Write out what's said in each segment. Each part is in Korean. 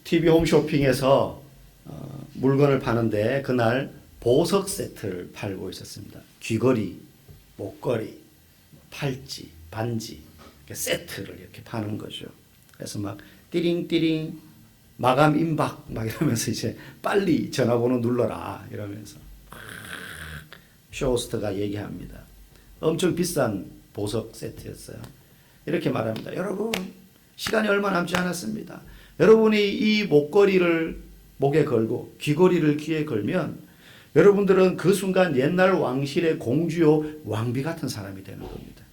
TV 홈쇼핑에서 물건을 파는데 그날 보석 세트를 팔고 있었습니다. 귀걸이, 목걸이, 팔찌, 반지 이렇게 세트를 이렇게 파는 거죠. 그래서 막 띠링띠링 마감 임박 막 이러면서 이제 빨리 전화번호 눌러라 이러면서 쇼호스트가 얘기합니다. 엄청 비싼 보석 세트였어요. 이렇게 말합니다. 여러분 시간이 얼마 남지 않았습니다. 여러분이 이 목걸이를 목에 걸고 귀걸이를 귀에 걸면 여러분들은 그 순간 옛날 왕실의 공주요 왕비 같은 사람이 되는 겁니다.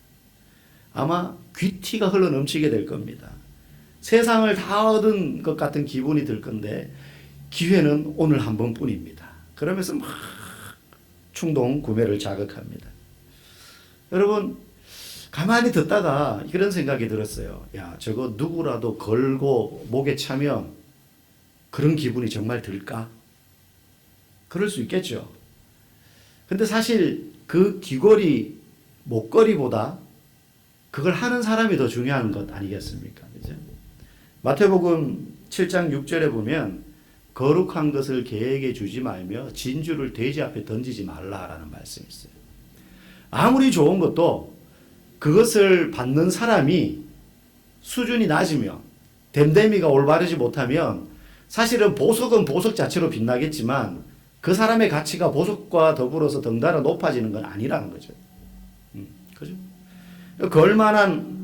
아마 귀티가 흘러 넘치게 될 겁니다. 세상을 다 얻은 것 같은 기분이 들 건데 기회는 오늘 한 번뿐입니다. 그러면서 막 충동 구매를 자극합니다. 여러분 가만히 듣다가 이런 생각이 들었어요. 야, 저거 누구라도 걸고 목에 차면 그런 기분이 정말 들까? 그럴 수 있겠죠. 근데 사실 그 귀걸이, 목걸이보다 그걸 하는 사람이 더 중요한 것 아니겠습니까? 그죠? 마태복음 7장 6절에 보면 거룩한 것을 개에게 주지 말며 진주를 돼지 앞에 던지지 말라라는 말씀이 있어요. 아무리 좋은 것도 그것을 받는 사람이 수준이 낮으면 댐댐이가 올바르지 못하면 사실은 보석은 보석 자체로 빛나겠지만 그 사람의 가치가 보석과 더불어서 덩달아 높아지는 건 아니라는 거죠. 그죠? 걸만한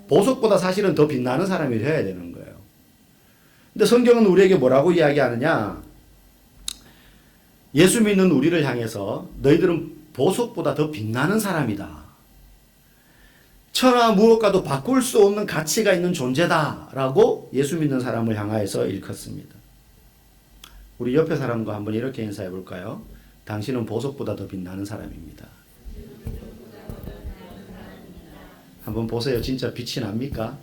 보석보다 사실은 더 빛나는 사람이 되어야 되는 거예요. 근데 성경은 우리에게 뭐라고 이야기하느냐? 예수 믿는 우리를 향해서 너희들은 보석보다 더 빛나는 사람이다. 천하 무엇과도 바꿀 수 없는 가치가 있는 존재다라고 예수 믿는 사람을 향하여서 일컫습니다. 우리 옆에 사람과 한번 이렇게 인사해 볼까요? 당신은 보석보다 더 빛나는 사람입니다. 한번 보세요. 진짜 빛이 납니까?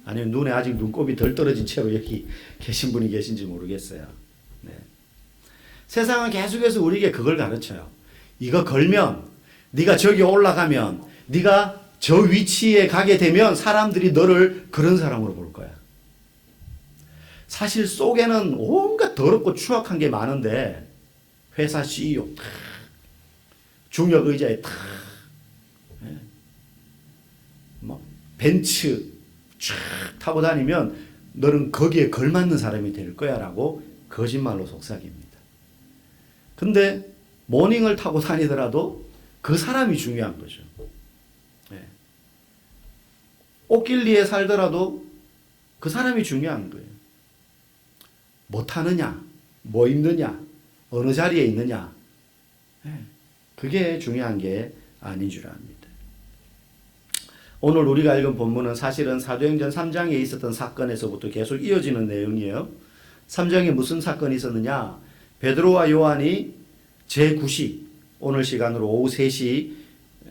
아니면 눈에 아직 눈곱이 덜 떨어진 채로 여기 계신 분이 계신지 모르겠어요. 네. 세상은 계속해서 우리에게 그걸 가르쳐요. 이거 걸면, 네가 저기 올라가면, 네가 저 위치에 가게 되면 사람들이 너를 그런 사람으로 볼 거야. 사실 속에는 온갖 더럽고 추악한 게 많은데 회사 CEO 중역 의자에 막 벤츠 쫙 타고 다니면 너는 거기에 걸맞는 사람이 될 거야 라고 거짓말로 속삭입니다. 근데 모닝을 타고 다니더라도 그 사람이 중요한 거죠. 옷길리에 살더라도 그 사람이 중요한 거예요. 뭐 타느냐, 뭐 입느냐, 어느 자리에 있느냐. 그게 중요한 게 아닌 줄 압니다. 오늘 우리가 읽은 본문은 사실은 사도행전 3장에 있었던 사건에서부터 계속 이어지는 내용이에요. 3장에 무슨 사건이 있었느냐? 베드로와 요한이 제9시, 오늘 시간으로 오후 3시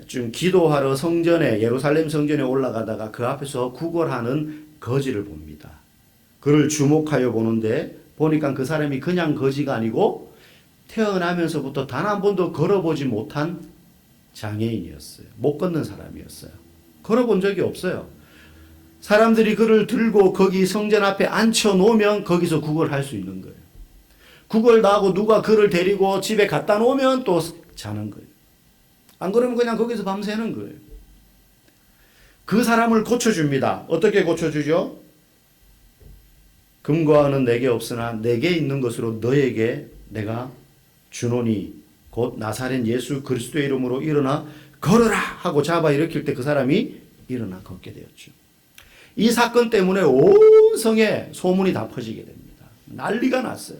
좀 기도하러 성전에, 예루살렘 성전에 올라가다가 그 앞에서 구걸하는 거지를 봅니다. 그를 주목하여 보는데 보니까 그 사람이 그냥 거지가 아니고 태어나면서부터 단 한 번도 걸어보지 못한 장애인이었어요. 못 걷는 사람이었어요. 걸어본 적이 없어요. 사람들이 그를 들고 거기 성전 앞에 앉혀 놓으면 거기서 구걸할 수 있는 거예요. 구걸 다 하고 누가 그를 데리고 집에 갖다 놓으면 또 자는 거예요. 안 그러면 그냥 거기서 밤새는 거예요. 그 사람을 고쳐줍니다. 어떻게 고쳐주죠? 금과 은은 내게 없으나 내게 있는 것으로 너에게 내가 주노니 곧 나사렛 예수 그리스도의 이름으로 일어나 걸어라 하고 잡아 일으킬 때 그 사람이 일어나 걷게 되었죠. 이 사건 때문에 온 성에 소문이 다 퍼지게 됩니다. 난리가 났어요.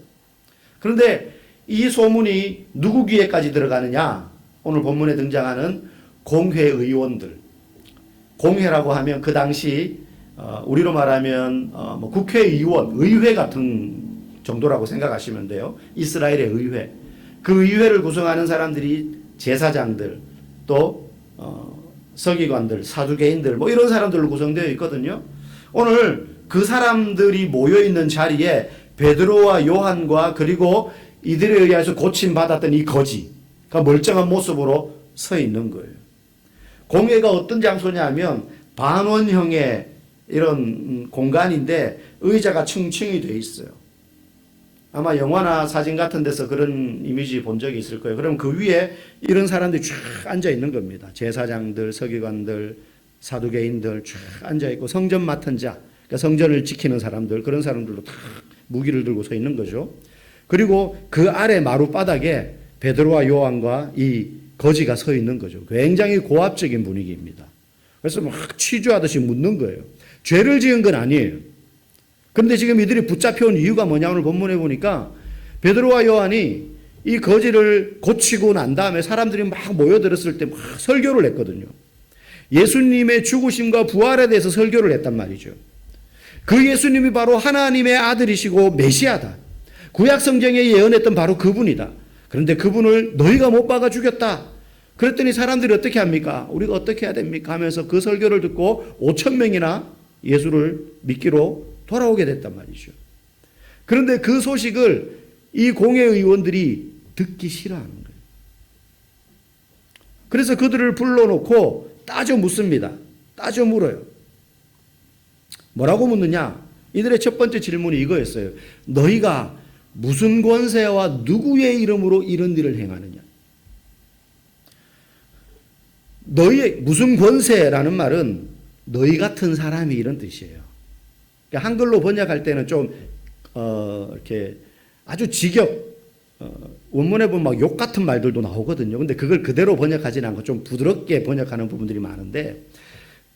그런데 이 소문이 누구 귀에까지 들어가느냐? 오늘 본문에 등장하는 공회의원들. 공회라고 하면 그 당시 우리로 말하면 뭐 국회의원, 의회 같은 정도라고 생각하시면 돼요. 이스라엘의 의회. 그 의회를 구성하는 사람들이 제사장들, 또 서기관들, 사두개인들 뭐 이런 사람들로 구성되어 있거든요. 오늘 그 사람들이 모여 있는 자리에 베드로와 요한과 그리고 이들에 의해서 고침받았던 이 거지가 멀쩡한 모습으로 서 있는 거예요. 공회가 어떤 장소냐 하면 반원형의 이런 공간인데 의자가 층층이 돼 있어요. 아마 영화나 사진 같은 데서 그런 이미지 본 적이 있을 거예요. 그럼 그 위에 이런 사람들이 쫙 앉아 있는 겁니다. 제사장들, 서기관들, 사두개인들 쫙 앉아 있고 성전 맡은 자, 그러니까 성전을 지키는 사람들, 그런 사람들도 다 무기를 들고 서 있는 거죠. 그리고 그 아래 마룻바닥에 베드로와 요한과 이 거지가 서 있는 거죠. 굉장히 고압적인 분위기입니다. 그래서 막 취조하듯이 묻는 거예요. 죄를 지은 건 아니에요. 그런데 지금 이들이 붙잡혀온 이유가 뭐냐, 오늘 본문에 보니까 베드로와 요한이 이 거지를 고치고 난 다음에 사람들이 막 모여들었을 때 막 설교를 했거든요. 예수님의 죽으심과 부활에 대해서 설교를 했단 말이죠. 그 예수님이 바로 하나님의 아들이시고 메시아다. 구약 성경에 예언했던 바로 그분이다. 그런데 그분을 너희가 못 박아 죽였다. 그랬더니 사람들이 어떻게 합니까? 우리가 어떻게 해야 됩니까? 하면서 그 설교를 듣고 5,000명이나 예수를 믿기로 돌아오게 됐단 말이죠. 그런데 그 소식을 이 공회의원들이 듣기 싫어하는 거예요. 그래서 그들을 불러놓고 따져 묻습니다. 따져 물어요. 뭐라고 묻느냐? 이들의 첫 번째 질문이 이거였어요. 너희가 무슨 권세와 누구의 이름으로 이런 일을 행하느냐? 너희의 무슨 권세라는 말은 너희 같은 사람이 이런 뜻이에요. 그러니까 한글로 번역할 때는 좀 이렇게 아주 원문에 보면 막 욕 같은 말들도 나오거든요. 근데 그걸 그대로 번역하지는 않고 좀 부드럽게 번역하는 부분들이 많은데,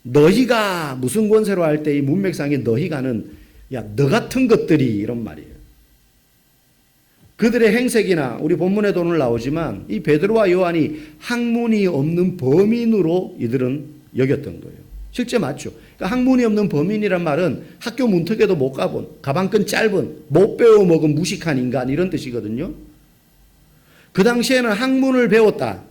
너희가 무슨 권세로 할 때 이 문맥상의 너희가는 야, 너 같은 것들이 이런 말이에요. 그들의 행색이나 우리 본문에도 오늘 나오지만 이 베드로와 요한이 학문이 없는 범인으로 이들은 여겼던 거예요. 실제 맞죠. 그러니까 학문이 없는 범인이란 말은 학교 문턱에도 못 가본, 가방끈 짧은, 못 배워먹은 무식한 인간, 이런 뜻이거든요. 그 당시에는 학문을 배웠다.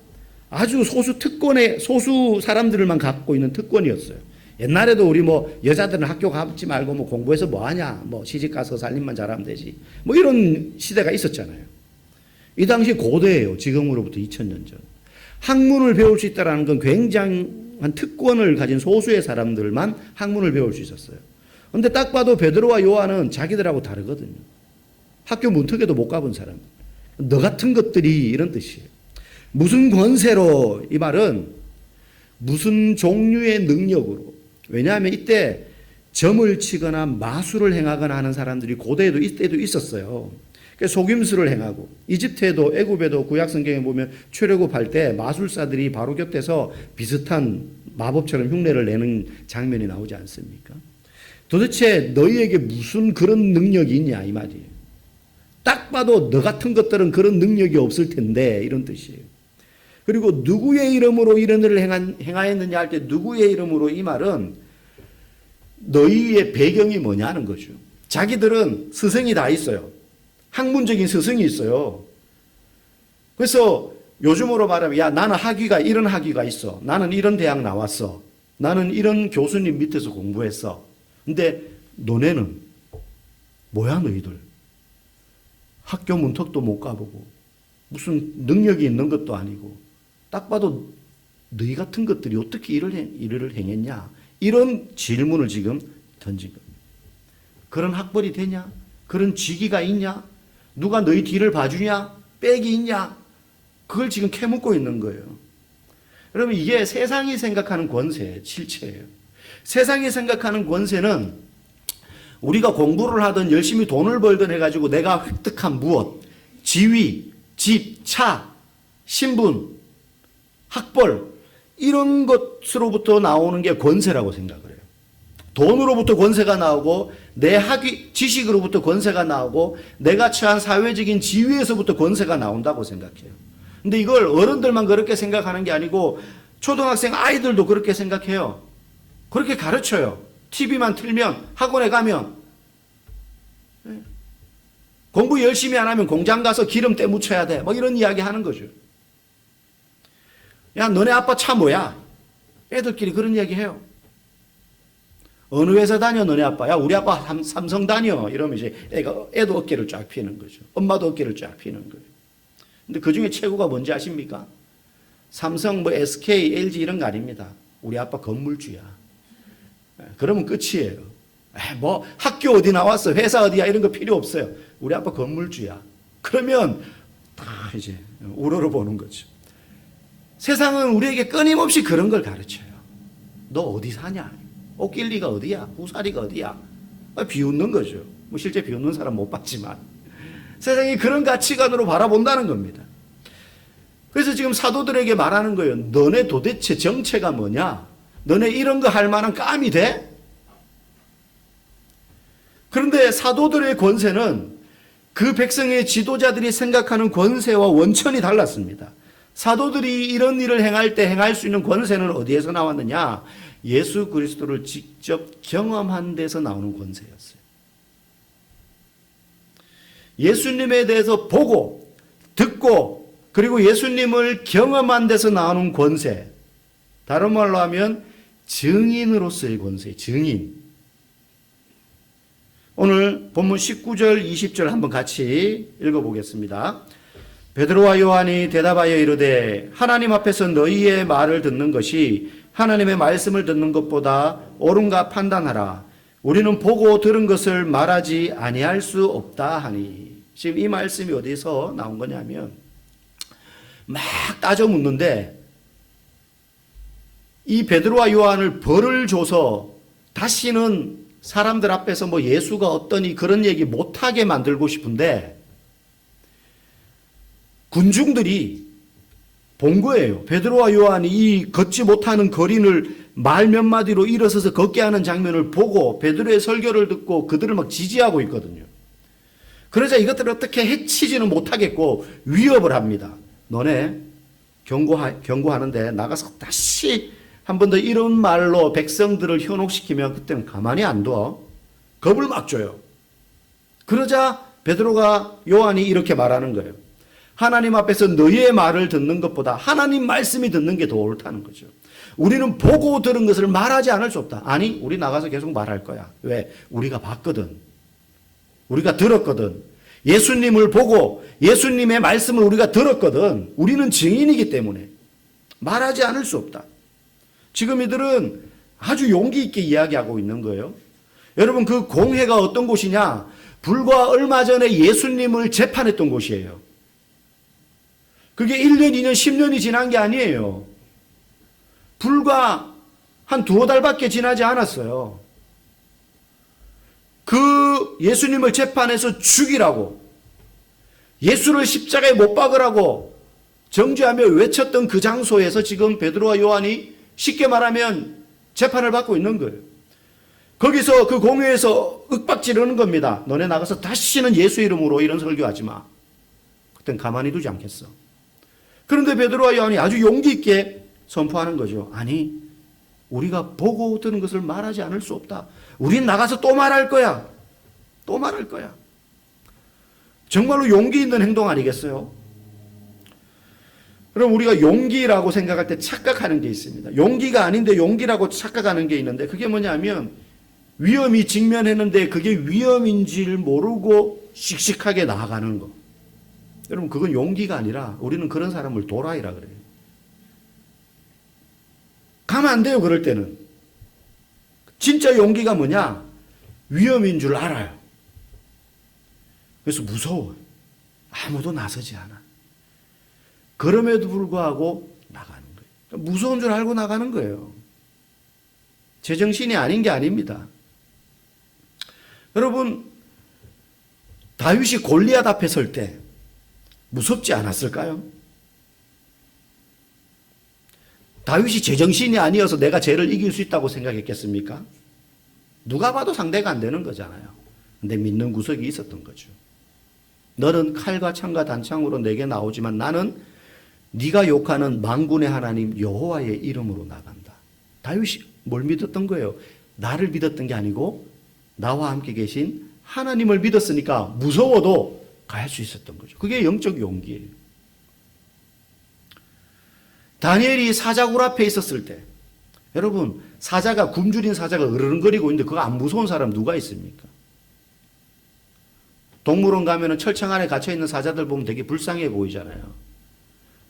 아주 소수 사람들만 갖고 있는 특권이었어요. 옛날에도 우리 여자들은 학교 가지 말고 공부해서 뭐 하냐, 시집 가서 살림만 잘하면 되지, 이런 시대가 있었잖아요. 이 당시 고대예요. 지금으로부터 2000년 전. 학문을 배울 수 있다는 건 굉장한 특권을 가진 소수의 사람들만 학문을 배울 수 있었어요. 그런데 딱 봐도 베드로와 요한은 자기들하고 다르거든요. 학교 문턱에도 못 가본 사람. 너 같은 것들이 이런 뜻이에요. 무슨 권세로, 이 말은 무슨 종류의 능력으로. 왜냐하면 이때 점을 치거나 마술을 행하거나 하는 사람들이 고대에도 이때도 있었어요. 속임수를 행하고, 이집트에도 애굽에도 구약 성경에 보면 출애굽할 때 마술사들이 바로 곁에서 비슷한 마법처럼 흉내를 내는 장면이 나오지 않습니까? 도대체 너희에게 무슨 그런 능력이 있냐, 이 말이에요. 딱 봐도 너 같은 것들은 그런 능력이 없을 텐데, 이런 뜻이에요. 그리고 누구의 이름으로 이런 일을 행하였느냐 할 때 누구의 이름으로, 이 말은 너희의 배경이 뭐냐는 거죠. 자기들은 스승이 다 있어요. 학문적인 스승이 있어요. 그래서 요즘으로 말하면, 야, 나는 이런 학위가 있어. 나는 이런 대학 나왔어. 나는 이런 교수님 밑에서 공부했어. 근데 너네는 뭐야, 너희들? 학교 문턱도 못 가보고 무슨 능력이 있는 것도 아니고 딱 봐도 너희 같은 것들이 어떻게 일을 행했냐, 이런 질문을 지금 던진 겁니다. 그런 학벌이 되냐? 그런 직위가 있냐? 누가 너희 뒤를 봐주냐? 백이 있냐? 그걸 지금 캐묻고 있는 거예요. 여러분, 이게 세상이 생각하는 권세의 실체예요. 세상이 생각하는 권세는 우리가 공부를 하든 열심히 돈을 벌든 해가지고 내가 획득한 무엇, 지위, 집, 차, 신분, 학벌, 이런 것으로부터 나오는 게 권세라고 생각을 해요. 돈으로부터 권세가 나오고, 내 학위, 지식으로부터 권세가 나오고, 내가 처한 사회적인 지위에서부터 권세가 나온다고 생각해요. 근데 이걸 어른들만 그렇게 생각하는 게 아니고 초등학생 아이들도 그렇게 생각해요. 그렇게 가르쳐요. TV만 틀면, 학원에 가면 공부 열심히 안 하면 공장 가서 기름 때 묻혀야 돼, 이런 이야기 하는 거죠. 야, 너네 아빠 차 뭐야? 애들끼리 그런 이야기 해요. 어느 회사 다녀, 너네 아빠? 야, 우리 아빠 삼성 다녀. 이러면 이제 애도 어깨를 쫙 피는 거죠. 엄마도 어깨를 쫙 피는 거예요. 근데 그 중에 최고가 뭔지 아십니까? 삼성, SK, LG 이런 거 아닙니다. 우리 아빠 건물주야. 그러면 끝이에요. 뭐 학교 어디 나왔어, 회사 어디야 이런 거 필요 없어요. 우리 아빠 건물주야. 그러면 다 이제 우러러보는 거죠. 세상은 우리에게 끊임없이 그런 걸 가르쳐요. 너 어디 사냐? 옷길리가 어디야? 후사리가 어디야? 비웃는 거죠. 뭐 실제 비웃는 사람 못 봤지만 세상이 그런 가치관으로 바라본다는 겁니다. 그래서 지금 사도들에게 말하는 거예요. 너네 도대체 정체가 뭐냐? 너네 이런 거 할 만한 깜이 돼? 그런데 사도들의 권세는 그 백성의 지도자들이 생각하는 권세와 원천이 달랐습니다. 사도들이 이런 일을 행할 때 행할 수 있는 권세는 어디에서 나왔느냐? 예수 그리스도를 직접 경험한 데서 나오는 권세였어요. 예수님에 대해서 보고 듣고 그리고 예수님을 경험한 데서 나오는 권세, 다른 말로 하면 증인으로서의 권세, 증인. 오늘 본문 19절 20절 한번 같이 읽어보겠습니다. 베드로와 요한이 대답하여 이르되 하나님 앞에서 너희의 말을 듣는 것이 하나님의 말씀을 듣는 것보다 옳은가 판단하라. 우리는 보고 들은 것을 말하지 아니할 수 없다 하니. 지금 이 말씀이 어디서 나온 거냐면 막 따져 묻는데 이 베드로와 요한을 벌을 줘서 다시는 사람들 앞에서 뭐 예수가 어떠니 그런 얘기 못하게 만들고 싶은데 군중들이 본 거예요. 베드로와 요한이 이 걷지 못하는 거린을 말 몇 마디로 일어서서 걷게 하는 장면을 보고 베드로의 설교를 듣고 그들을 막 지지하고 있거든요. 그러자 이것들을 어떻게 해치지는 못하겠고 위협을 합니다. 너네 경고하는데 나가서 다시 한 번 더 이런 말로 백성들을 현혹시키면 그때는 가만히 안 둬. 겁을 막 줘요. 그러자 베드로가 요한이 이렇게 말하는 거예요. 하나님 앞에서 너희의 말을 듣는 것보다 하나님 말씀이 듣는 게 더 옳다는 거죠. 우리는 보고 들은 것을 말하지 않을 수 없다. 아니, 우리 나가서 계속 말할 거야. 왜? 우리가 봤거든. 우리가 들었거든. 예수님을 보고 예수님의 말씀을 우리가 들었거든. 우리는 증인이기 때문에 말하지 않을 수 없다. 지금 이들은 아주 용기 있게 이야기하고 있는 거예요. 여러분, 그 공회가 어떤 곳이냐? 불과 얼마 전에 예수님을 재판했던 곳이에요. 그게 1년, 2년, 10년이 지난 게 아니에요. 불과 한 두어 달밖에 지나지 않았어요. 그 예수님을 재판해서 죽이라고, 예수를 십자가에 못 박으라고 정죄하며 외쳤던 그 장소에서 지금 베드로와 요한이 쉽게 말하면 재판을 받고 있는 거예요. 거기서 그 공회에서 윽박지르는 겁니다. 너네 나가서 다시는 예수 이름으로 이런 설교하지 마. 그땐 가만히 두지 않겠어. 그런데 베드로와 요한이 아주 용기 있게 선포하는 거죠. 아니, 우리가 보고 들은 것을 말하지 않을 수 없다. 우린 나가서 또 말할 거야. 또 말할 거야. 정말로 용기 있는 행동 아니겠어요? 그럼 우리가 용기라고 생각할 때 착각하는 게 있습니다. 용기가 아닌데 용기라고 착각하는 게 있는데 그게 뭐냐면 위험이 직면했는데 그게 위험인 줄 모르고 씩씩하게 나아가는 거. 여러분, 그건 용기가 아니라 우리는 그런 사람을 도라이라 그래요. 가면 안 돼요, 그럴 때는. 진짜 용기가 뭐냐? 위험인 줄 알아요. 그래서 무서워요. 아무도 나서지 않아. 그럼에도 불구하고 나가는 거예요. 그러니까 무서운 줄 알고 나가는 거예요. 제정신이 아닌 게 아닙니다. 여러분, 다윗이 골리앗 앞에 설 때 무섭지 않았을까요? 다윗이 제정신이 아니어서 내가 쟤를 이길 수 있다고 생각했겠습니까? 누가 봐도 상대가 안 되는 거잖아요. 근데 믿는 구석이 있었던 거죠. 너는 칼과 창과 단창으로 내게 나오지만 나는 네가 욕하는 만군의 하나님 여호와의 이름으로 나간다. 다윗이 뭘 믿었던 거예요? 나를 믿었던 게 아니고 나와 함께 계신 하나님을 믿었으니까 무서워도 갈 수 있었던 거죠. 그게 영적 용기예요. 다니엘이 사자굴 앞에 있었을 때, 여러분, 사자가, 굶주린 사자가 으르렁거리고 있는데 그거 안 무서운 사람 누가 있습니까? 동물원 가면은 철창 안에 갇혀있는 사자들 보면 되게 불쌍해 보이잖아요.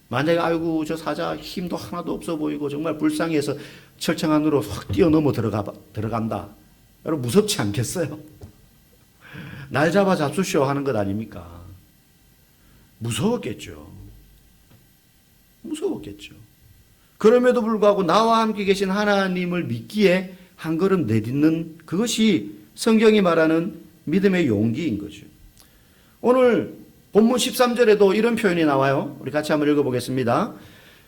만약에 아이고 저 사자 힘도 하나도 없어 보이고 정말 불쌍해서 철창 안으로 확 뛰어넘어 들어간다. 여러분 무섭지 않겠어요? 날 잡아 잡수시오 하는 것 아닙니까? 무서웠겠죠. 무서웠겠죠. 그럼에도 불구하고 나와 함께 계신 하나님을 믿기에 한 걸음 내딛는 그것이 성경이 말하는 믿음의 용기인 거죠. 오늘 본문 13절에도 이런 표현이 나와요. 우리 같이 한번 읽어보겠습니다.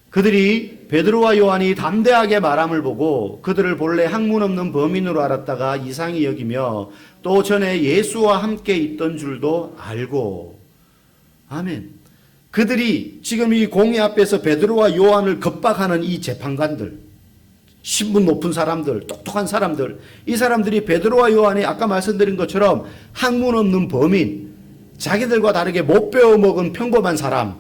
그들이 베드로와 요한이 담대하게 말함을 보고 그들을 본래 학문 없는 범인으로 알았다가 이상히 여기며 또 전에 예수와 함께 있던 줄도 알고. 아멘. 그들이 지금 이 공회 앞에서 베드로와 요한을 겁박하는 이 재판관들, 신분 높은 사람들, 똑똑한 사람들, 이 사람들이 베드로와 요한이 아까 말씀드린 것처럼 학문 없는 범인, 자기들과 다르게 못 배워먹은 평범한 사람,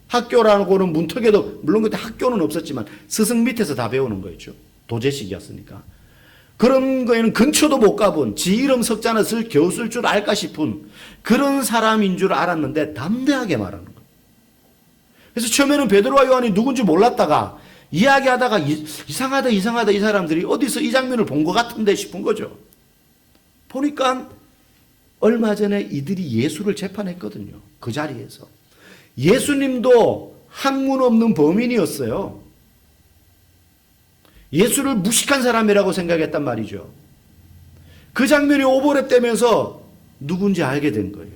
학교라고는 문턱에도 물론 그때 학교는 없었지만 스승 밑에서 다 배우는 거였죠. 도제식이었으니까. 그런 거에는 근처도 못 가본 지 이름 석자나 겨우 쓸 줄 알까 싶은 그런 사람인 줄 알았는데 담대하게 말하는 거예요. 그래서 처음에는 베드로와 요한이 누군지 몰랐다가 이야기하다가 이상하다 이 사람들이 어디서 이 장면을 본 것 같은데 싶은 거죠. 보니까 얼마 전에 이들이 예수를 재판했거든요. 그 자리에서. 예수님도 학문 없는 범인이었어요. 예수를 무식한 사람이라고 생각했단 말이죠. 그 장면이 오버랩되면서 누군지 알게 된 거예요.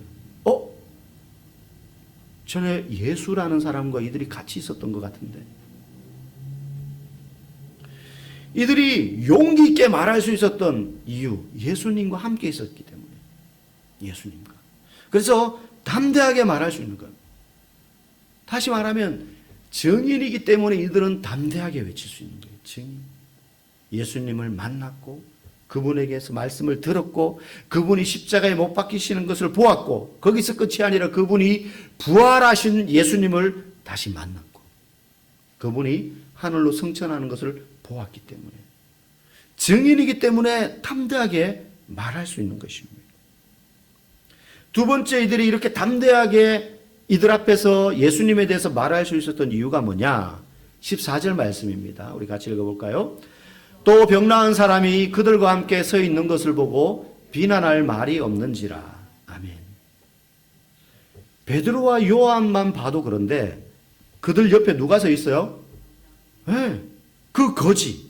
전에 예수라는 사람과 이들이 같이 있었던 것 같은데. 이들이 용기 있게 말할 수 있었던 이유, 예수님과 함께 있었기 때문에. 예수님과. 그래서 담대하게 말할 수 있는 것. 다시 말하면 증인이기 때문에 이들은 담대하게 외칠 수 있는 거예요. 증인. 예수님을 만났고 그분에게서 말씀을 들었고 그분이 십자가에 못 박히시는 것을 보았고 거기서 끝이 아니라 그분이 부활하신 예수님을 다시 만났고 그분이 하늘로 승천하는 것을 보았기 때문에 증인이기 때문에 담대하게 말할 수 있는 것입니다. 두 번째 이들이 이렇게 담대하게 이들 앞에서 예수님에 대해서 말할 수 있었던 이유가 뭐냐? 14절 말씀입니다. 우리 같이 읽어볼까요? 또 병 나은 사람이 그들과 함께 서 있는 것을 보고 비난할 말이 없는지라. 아멘. 베드로와 요한만 봐도 그런데 그들 옆에 누가 서 있어요? 네, 그 거지.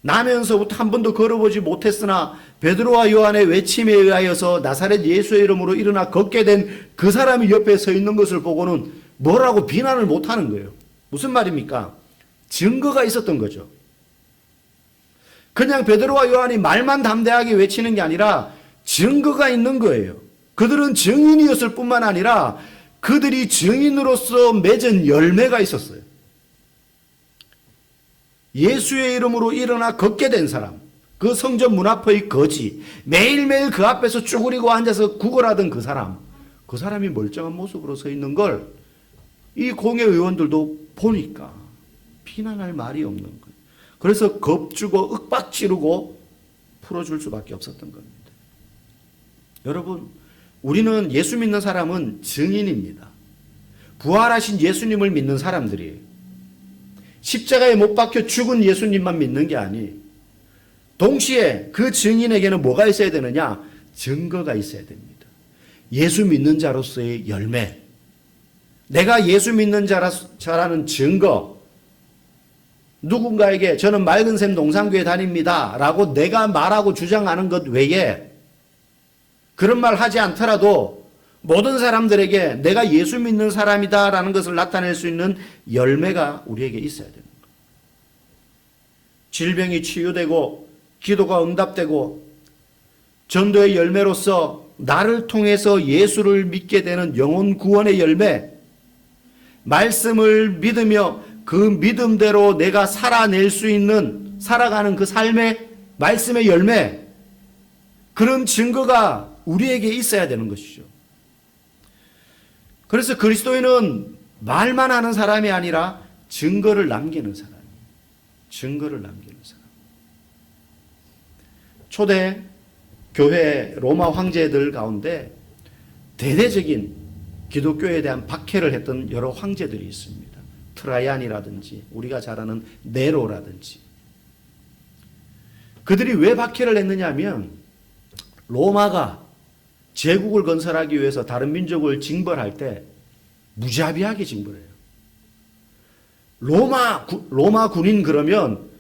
나면서부터 한 번도 걸어보지 못했으나 베드로와 요한의 외침에 의하여서 나사렛 예수의 이름으로 일어나 걷게 된 그 사람이 옆에 서 있는 것을 보고는 뭐라고 비난을 못하는 거예요. 무슨 말입니까? 증거가 있었던 거죠. 그냥 베드로와 요한이 말만 담대하게 외치는 게 아니라 증거가 있는 거예요. 그들은 증인이었을 뿐만 아니라 그들이 증인으로서 맺은 열매가 있었어요. 예수의 이름으로 일어나 걷게 된 사람, 그 성전 문 앞의 거지, 매일매일 그 앞에서 쭈그리고 앉아서 구걸하던 그 사람이 멀쩡한 모습으로 서 있는 걸 이 공회 의원들도 보니까 비난할 말이 없는 거예요. 그래서 겁주고 윽박지르고 풀어줄 수밖에 없었던 겁니다. 여러분, 우리는 예수 믿는 사람은 증인입니다. 부활하신 예수님을 믿는 사람들이에요. 십자가에 못 박혀 죽은 예수님만 믿는 게 아니, 동시에 그 증인에게는 뭐가 있어야 되느냐? 증거가 있어야 됩니다. 예수 믿는 자로서의 열매, 내가 예수 믿는 자라는 증거, 누군가에게 저는 맑은샘 농산교회 다닙니다 라고 내가 말하고 주장하는 것 외에 그런 말 하지 않더라도 모든 사람들에게 내가 예수 믿는 사람이다 라는 것을 나타낼 수 있는 열매가 우리에게 있어야 되는 거예요. 질병이 치유되고 기도가 응답되고 전도의 열매로서 나를 통해서 예수를 믿게 되는 영혼 구원의 열매, 말씀을 믿으며 그 믿음대로 내가 살아낼 수 있는, 살아가는 그 삶의 말씀의 열매, 그런 증거가 우리에게 있어야 되는 것이죠. 그래서 그리스도인은 말만 하는 사람이 아니라 증거를 남기는 사람이에요. 증거를 남기는 사람. 초대 교회 로마 황제들 가운데 대대적인 기독교에 대한 박해를 했던 여러 황제들이 있습니다. 트라이안이라든지 우리가 잘 아는 네로라든지 그들이 왜 박해를 했느냐 하면 로마가 제국을 건설하기 위해서 다른 민족을 징벌할 때 무자비하게 징벌해요. 로마 군인 그러면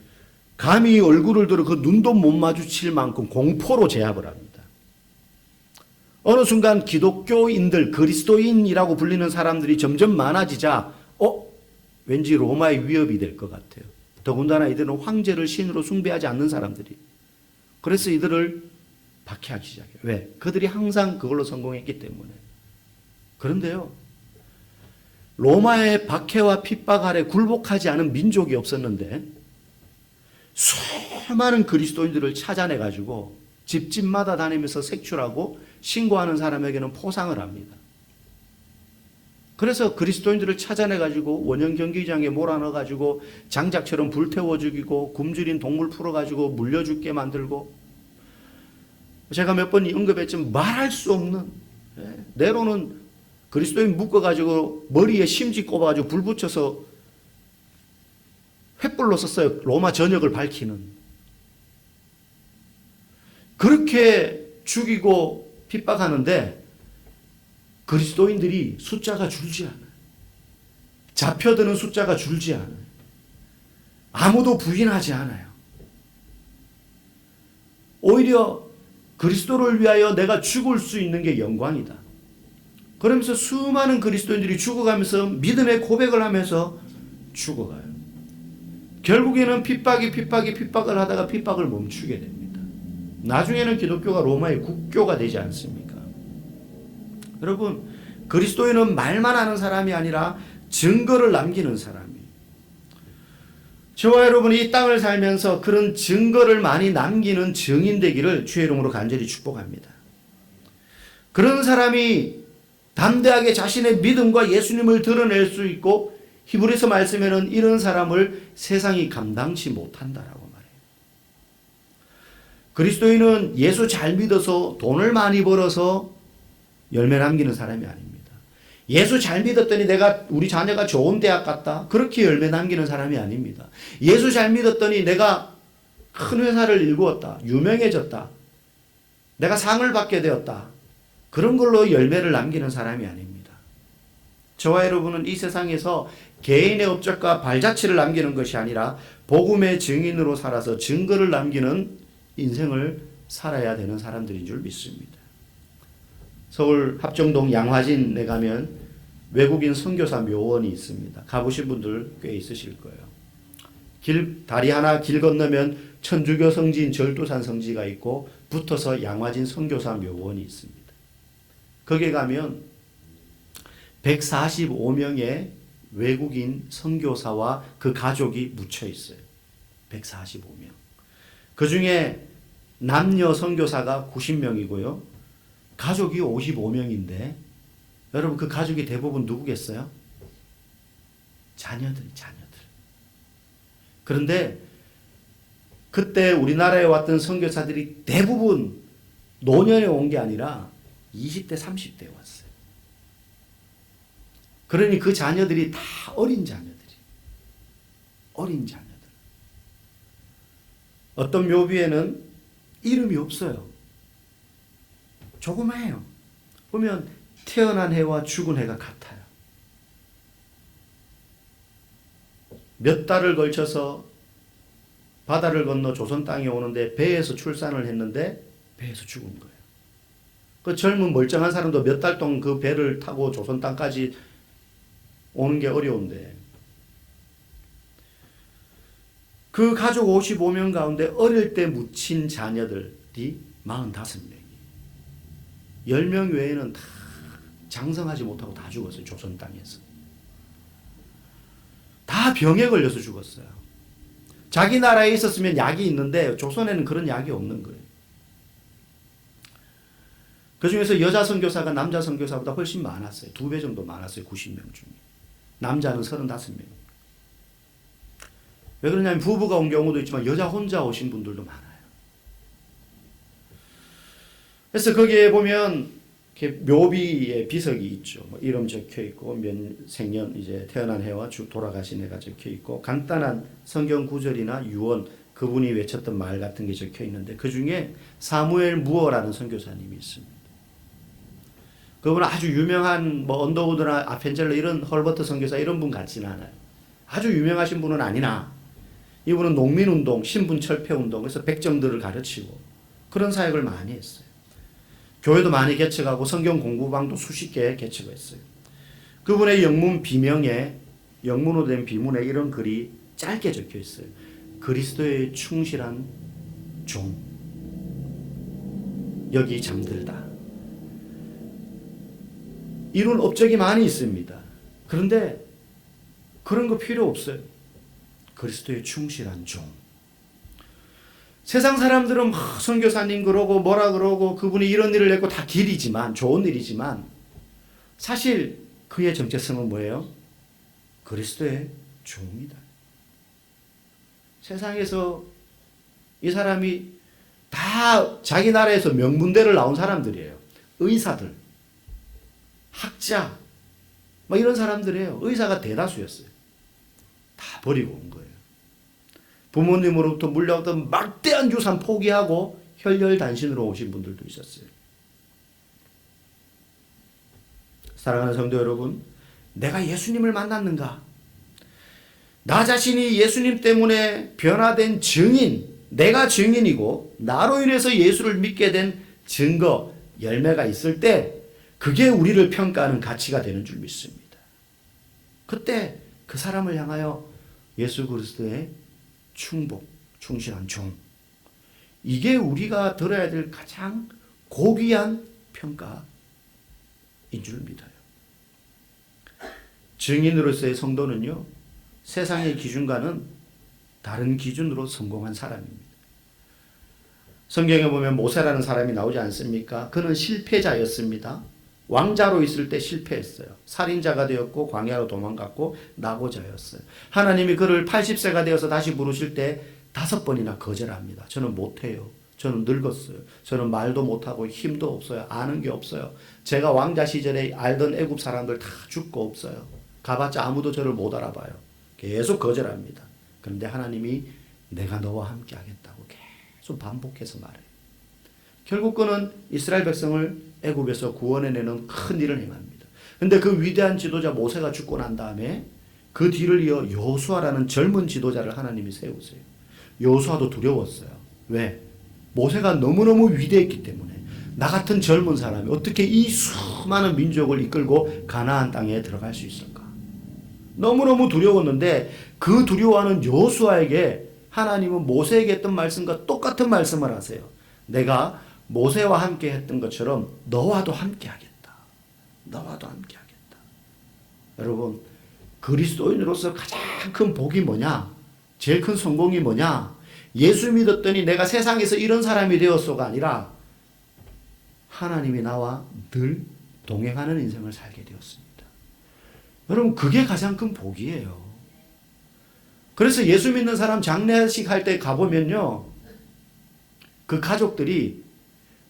감히 얼굴을 들어 그 눈도 못 마주칠 만큼 공포로 제압을 합니다. 어느 순간 기독교인들, 그리스도인이라고 불리는 사람들이 점점 많아지자 왠지 로마의 위협이 될 것 같아요. 더군다나 이들은 황제를 신으로 숭배하지 않는 사람들이. 그래서 이들을 박해하기 시작해요. 왜? 그들이 항상 그걸로 성공했기 때문에. 그런데요, 로마의 박해와 핍박 아래 굴복하지 않은 민족이 없었는데 수많은 그리스도인들을 찾아내가지고 집집마다 다니면서 색출하고 신고하는 사람에게는 포상을 합니다. 그래서 그리스도인들을 찾아내가지고 원형 경기장에 몰아넣어가지고 장작처럼 불태워 죽이고 굶주린 동물 풀어가지고 물려 죽게 만들고, 제가 몇 번 언급했지만 말할 수 없는, 네로는 그리스도인 묶어가지고 머리에 심지 꼽아가지고 불 붙여서 횃불로 썼어요. 로마 전역을 밝히는. 그렇게 죽이고 핍박하는데 그리스도인들이 숫자가 줄지 않아요. 잡혀드는 숫자가 줄지 않아요. 아무도 부인하지 않아요. 오히려 그리스도를 위하여 내가 죽을 수 있는 게 영광이다. 그러면서 수많은 그리스도인들이 죽어가면서 믿음의 고백을 하면서 죽어가요. 결국에는 핍박을 하다가 핍박을 멈추게 됩니다. 나중에는 기독교가 로마의 국교가 되지 않습니까? 여러분, 그리스도인은 말만 하는 사람이 아니라 증거를 남기는 사람이에요. 저와 여러분이 이 땅을 살면서 그런 증거를 많이 남기는 증인 되기를 주의 이름으로 간절히 축복합니다. 그런 사람이 담대하게 자신의 믿음과 예수님을 드러낼 수 있고, 히브리서 말씀에는 이런 사람을 세상이 감당치 못한다라고 말해요. 그리스도인은 예수 잘 믿어서 돈을 많이 벌어서 열매 남기는 사람이 아닙니다. 예수 잘 믿었더니 우리 자녀가 좋은 대학 갔다, 그렇게 열매 남기는 사람이 아닙니다. 예수 잘 믿었더니 내가 큰 회사를 일구었다, 유명해졌다, 내가 상을 받게 되었다, 그런 걸로 열매를 남기는 사람이 아닙니다. 저와 여러분은 이 세상에서 개인의 업적과 발자취를 남기는 것이 아니라 복음의 증인으로 살아서 증거를 남기는 인생을 살아야 되는 사람들인 줄 믿습니다. 서울 합정동 양화진에 가면 외국인 선교사 묘원이 있습니다. 가보신 분들 꽤 있으실 거예요. 다리 하나 길 건너면 천주교 성지인 절두산 성지가 있고 붙어서 양화진 선교사 묘원이 있습니다. 거기에 가면 145명의 외국인 선교사와 그 가족이 묻혀 있어요. 145명. 그 중에 남녀 선교사가 90명이고요. 가족이 55명인데 여러분, 그 가족이 대부분 누구겠어요? 자녀들. 그런데 그때 우리나라에 왔던 선교사들이 대부분 노년에 온 게 아니라 20대, 30대에 왔어요. 그러니 그 자녀들이 다 어린 자녀들. 어떤 묘비에는 이름이 없어요. 조그마해요. 보면 태어난 해와 죽은 해가 같아요. 몇 달을 걸쳐서 바다를 건너 조선 땅에 오는데 배에서 출산을 했는데 배에서 죽은 거예요. 그 젊은 멀쩡한 사람도 몇 달 동안 그 배를 타고 조선 땅까지 오는 게 어려운데, 그 가족 55명 가운데 어릴 때 묻힌 자녀들이 45명이, 10명 외에는 다 장성하지 못하고 다 죽었어요. 조선 땅에서. 다 병에 걸려서 죽었어요. 자기 나라에 있었으면 약이 있는데 조선에는 그런 약이 없는 거예요. 그 중에서 여자 선교사가 남자 선교사보다 훨씬 많았어요. 2배 정도 많았어요. 90명 중에. 남자는 35명. 왜 그러냐면 부부가 온 경우도 있지만 여자 혼자 오신 분들도 많아요. 그래서 거기에 보면 이렇게 묘비에 비석이 있죠. 뭐 이름 적혀 있고 몇 생년 이제 태어난 해와 돌아가신 해가 적혀 있고 간단한 성경 구절이나 유언 그분이 외쳤던 말 같은 게 적혀 있는데 그 중에 사무엘 무어라는 선교사님이 있습니다. 그분은 아주 유명한 뭐 언더우드나 아펜젤러 이런 헐버트 선교사 이런 분 같지는 않아요. 아주 유명하신 분은 아니나 이분은 농민운동, 신분철폐운동 그래서 백정들을 가르치고 그런 사역을 많이 했어요. 교회도 많이 개척하고 성경 공부방도 수십 개 개척했어요. 그분의 영문 비명에 영문으로 된 비문에 이런 글이 짧게 적혀 있어요. 그리스도의 충실한 종 여기 잠들다. 이런 업적이 많이 있습니다. 그런데 그런 거 필요 없어요. 그리스도의 충실한 종. 세상 사람들은 선교사님 그러고 뭐라 그러고 그분이 이런 일을 했고 다 길이지만 좋은 일이지만 사실 그의 정체성은 뭐예요? 그리스도의 종이다. 세상에서 이 사람이 다 자기 나라에서 명문대를 나온 사람들이에요. 의사들, 학자, 뭐 이런 사람들이에요. 의사가 대다수였어요. 다 버리고 온 거예요. 부모님으로부터 물려왔던 막대한 유산 포기하고 혈혈단신으로 오신 분들도 있었어요. 사랑하는 성도 여러분, 내가 예수님을 만났는가? 나 자신이 예수님 때문에 변화된 증인, 내가 증인이고 나로 인해서 예수를 믿게 된 증거, 열매가 있을 때 그게 우리를 평가하는 가치가 되는 줄 믿습니다. 그때 그 사람을 향하여 예수 그리스도의 충복, 충실한 종. 이게 우리가 들어야 될 가장 고귀한 평가인 줄 믿어요. 증인으로서의 성도는요, 세상의 기준과는 다른 기준으로 성공한 사람입니다. 성경에 보면 모세라는 사람이 나오지 않습니까? 그는 실패자였습니다. 왕자로 있을 때 실패했어요. 살인자가 되었고 광야로 도망갔고 낙오자였어요. 하나님이 그를 80세가 되어서 다시 부르실 때 5번이나 거절합니다. 저는 못해요. 저는 늙었어요. 저는 말도 못하고 힘도 없어요. 아는 게 없어요. 제가 왕자 시절에 알던 애굽 사람들 다 죽고 없어요. 가봤자 아무도 저를 못 알아봐요. 계속 거절합니다. 그런데 하나님이 내가 너와 함께 하겠다고 계속 반복해서 말해요. 결국 그는 이스라엘 백성을 애굽에서 구원해내는 큰 일을 행합니다. 그런데 그 위대한 지도자 모세가 죽고 난 다음에 그 뒤를 이어 여호수아라는 젊은 지도자를 하나님이 세우세요. 여호수아도 두려웠어요. 왜? 모세가 너무너무 위대했기 때문에 나 같은 젊은 사람이 어떻게 이 수많은 민족을 이끌고 가나안 땅에 들어갈 수 있을까? 너무너무 두려웠는데 그 두려워하는 여호수아에게 하나님은 모세에게 했던 말씀과 똑같은 말씀을 하세요. 내가 모세와 함께 했던 것처럼 너와도 함께 하겠다. 너와도 함께 하겠다. 여러분, 그리스도인으로서 가장 큰 복이 뭐냐? 제일 큰 성공이 뭐냐? 예수 믿었더니 내가 세상에서 이런 사람이 되었소가 아니라 하나님이 나와 늘 동행하는 인생을 살게 되었습니다. 여러분, 그게 가장 큰 복이에요. 그래서 예수 믿는 사람 장례식 할 때 가보면요, 그 가족들이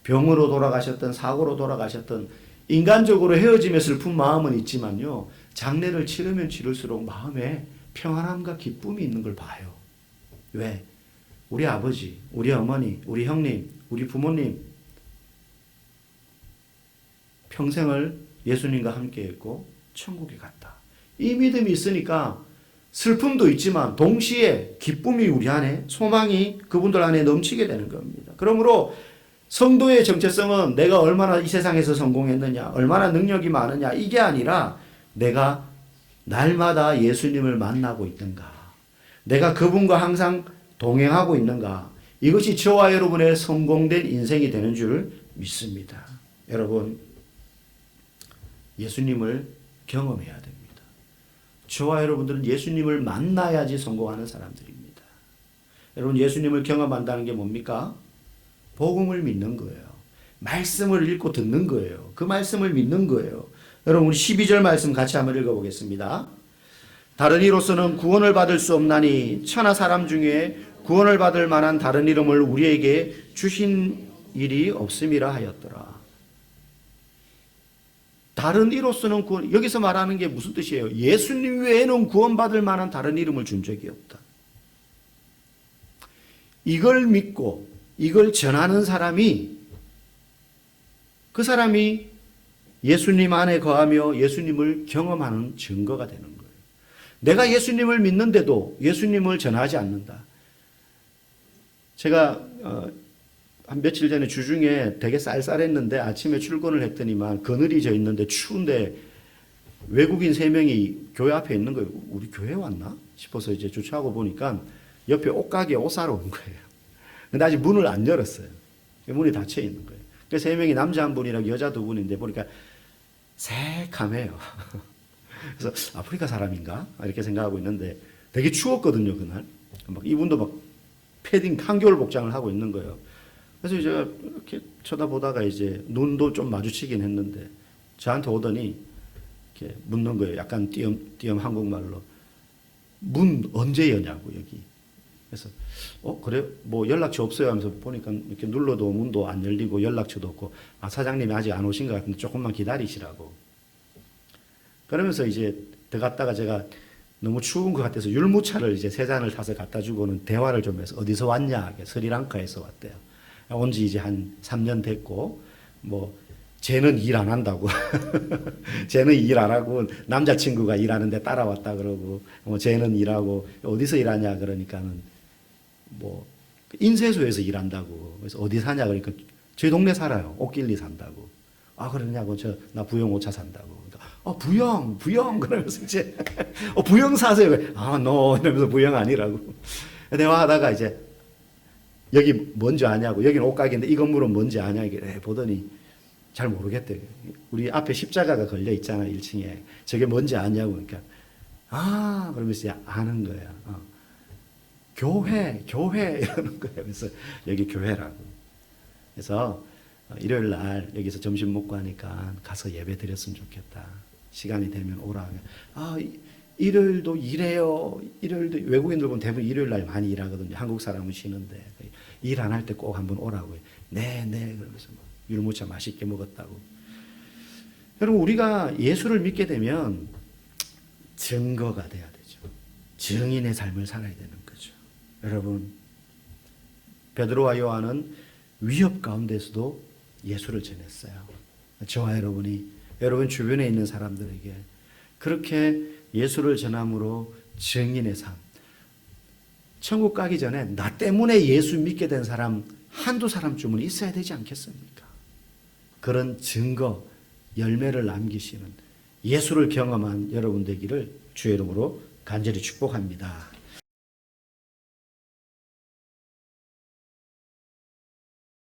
병으로 돌아가셨던 사고로 돌아가셨던 인간적으로 헤어짐에 슬픈 마음은 있지만요, 장례를 치르면 치를수록 마음에 평안함과 기쁨이 있는 걸 봐요. 왜? 우리 아버지, 우리 어머니, 우리 형님, 우리 부모님 평생을 예수님과 함께 했고 천국에 갔다. 이 믿음이 있으니까 슬픔도 있지만 동시에 기쁨이 우리 안에, 소망이 그분들 안에 넘치게 되는 겁니다. 그러므로 성도의 정체성은 내가 얼마나 이 세상에서 성공했느냐, 얼마나 능력이 많으냐, 이게 아니라 내가 날마다 예수님을 만나고 있는가, 내가 그분과 항상 동행하고 있는가, 이것이 저와 여러분의 성공된 인생이 되는 줄 믿습니다. 여러분, 예수님을 경험해야 됩니다. 저와 여러분들은 예수님을 만나야지 성공하는 사람들입니다. 여러분, 예수님을 경험한다는 게 뭡니까? 복음을 믿는 거예요. 말씀을 읽고 듣는 거예요. 그 말씀을 믿는 거예요. 여러분, 우리 12절 말씀 같이 한번 읽어보겠습니다. 다른 이로서는 구원을 받을 수 없나니 천하 사람 중에 구원을 받을 만한 다른 이름을 우리에게 주신 일이 없음이라 하였더라. 다른 이로서는 구원, 여기서 말하는 게 무슨 뜻이에요? 예수님 외에는 구원받을 만한 다른 이름을 준 적이 없다. 이걸 믿고 이걸 전하는 사람이, 그 사람이 예수님 안에 거하며 예수님을 경험하는 증거가 되는 거예요. 내가 예수님을 믿는데도 예수님을 전하지 않는다. 제가 한 며칠 전에 주중에 되게 쌀쌀했는데 아침에 출근을 했더니만 그늘이 져 있는데 추운데 외국인 3명이 교회 앞에 있는 거예요. 우리 교회 왔나 싶어서 이제 주차하고 보니까 옆에 옷가게에 옷 사러 온 거예요. 근데 아직 문을 안 열었어요. 문이 닫혀 있는 거예요. 그 3명이 남자 한 분이랑 여자 2분인데 보니까 새카매요. 그래서 아프리카 사람인가 이렇게 생각하고 있는데 되게 추웠거든요 그날. 막 이분도 막 패딩 한겨울 복장을 하고 있는 거예요. 그래서 제가 이렇게 쳐다보다가 이제 눈도 좀 마주치긴 했는데 저한테 오더니 이렇게 묻는 거예요. 약간 띄엄띄엄 한국말로. 문 언제 여냐고 여기. 그래서 그래요? 뭐 연락처 없어요 하면서 보니까 이렇게 눌러도 문도 안 열리고 연락처도 없고, 사장님이 아직 안 오신 것 같은데 조금만 기다리시라고. 그러면서 이제 들어갔다가 제가 너무 추운 것 같아서 율무차를 이제 3잔을 타서 갖다 주고는 대화를 좀 해서 어디서 왔냐, 스리랑카에서 왔대요. 온 지 이제 한 3년 됐고, 뭐 쟤는 일 안 한다고. 쟤는 일 안 하고 남자친구가 일하는데 따라왔다 그러고, 쟤는 일하고 어디서 일하냐 그러니까는 뭐 인쇄소에서 일한다고. 그래서 어디 사냐 그러니까 저희 동네 살아요. 옥길리 산다고. 아 그러냐고. 나 부영 오차 산다고. 부영 그러면서 이제 부영 사세요. no 이러면서 부영 아니라고. 대화하다가 이제 여기 뭔지 아냐고. 여기는 옷가게인데 이 건물은 뭔지 아냐 이게 보더니 잘 모르겠대요. 우리 앞에 십자가가 걸려 있잖아 1층에. 저게 뭔지 아냐고. 그러니까 그러면서 아는 거야. 교회 이러는 거예요. 그래서 여기 교회라고. 그래서 일요일 날 여기서 점심 먹고 하니까 가서 예배 드렸으면 좋겠다. 시간이 되면 오라. 일요일도 일해요. 일요일도 외국인들 보면 대부분 일요일 날 많이 일하거든요. 한국 사람은 쉬는데 일 안 할 때 꼭 한번 오라고요. 네 그러면서 율무차 맛있게 먹었다고. 여러분 우리가 예수를 믿게 되면 증거가 돼야 되죠. 증인의 삶을 살아야 되는 거죠. 여러분 베드로와 요한은 위협 가운데서도 예수를 전했어요. 저와 여러분 주변에 있는 사람들에게 그렇게 예수를 전함으로 증인의 삶. 천국 가기 전에 나 때문에 예수 믿게 된 사람 한두 사람쯤은 있어야 되지 않겠습니까? 그런 증거, 열매를 남기시는 예수를 경험한 여러분 되기를 주의 이름으로 간절히 축복합니다.